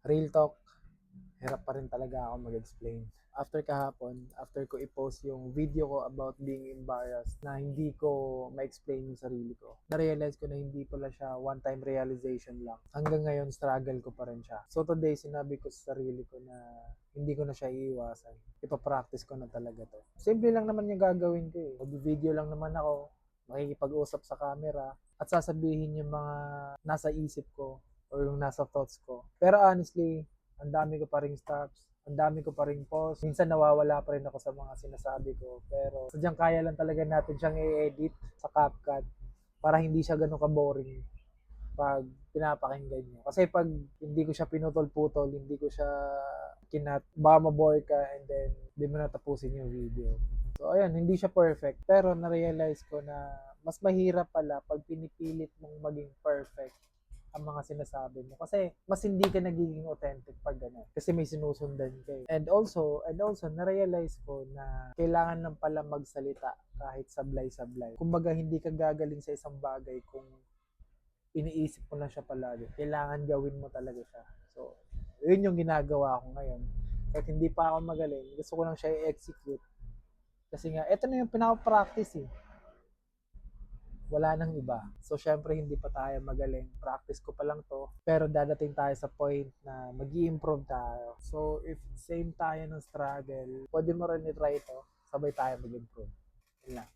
real talk, hirap pa rin talaga ako mag-explain. After kahapon, after ko i-post yung video ko about being embarrassed na hindi ko ma-explain yung sarili ko, na-realize ko na hindi pala siya one-time realization lang. Hanggang ngayon, struggle ko pa rin siya. So today, sinabi ko sa sarili ko na hindi ko na siya iiwasan. Ipapractice ko na talaga to. Simple lang naman yung gagawin ko eh. Mag-video lang naman ako, makikipag-usap sa camera, at sasabihin yung mga nasa isip ko or yung nasa thoughts ko. Pero honestly, ang dami ko pa ring stops, ang dami ko pa ring pause. Minsan nawawala pa rin ako sa mga sinasabi ko. Pero sadyang kaya lang talaga natin siyang i-edit sa CapCut para hindi siya ganun ka-boring pag pinapakinggan nyo. Kasi pag hindi ko siya pinutol-putol, hindi ko siya baka ma-bore ka and then hindi mo natapusin yung video. So ayan, hindi siya perfect. Pero na-realize ko na mas mahirap pala pag pinipilit mong maging perfect ang mga sinasabi mo. Kasi mas hindi ka nagiging authentic pag gano'n. Kasi may sinusundan ka eh. And also, na-realize ko na kailangan lang pala magsalita kahit sablay-sablay. Kumbaga, hindi ka gagaling sa isang bagay kung iniisip mo lang siya palagi. Kailangan gawin mo talaga siya. So, yun yung ginagawa ko ngayon. Kahit hindi pa ako magaling, gusto ko lang siya i-execute. Kasi nga, eto na yung pinaka-practice eh. Wala nang iba. So, syempre, hindi pa tayo magaling. Practice ko pa lang to. Pero dadating tayo sa point na mag improve tayo. So, if same tayo ng struggle, pwede mo rin i-try ito. Sabay tayo mag-improve. Yun lang.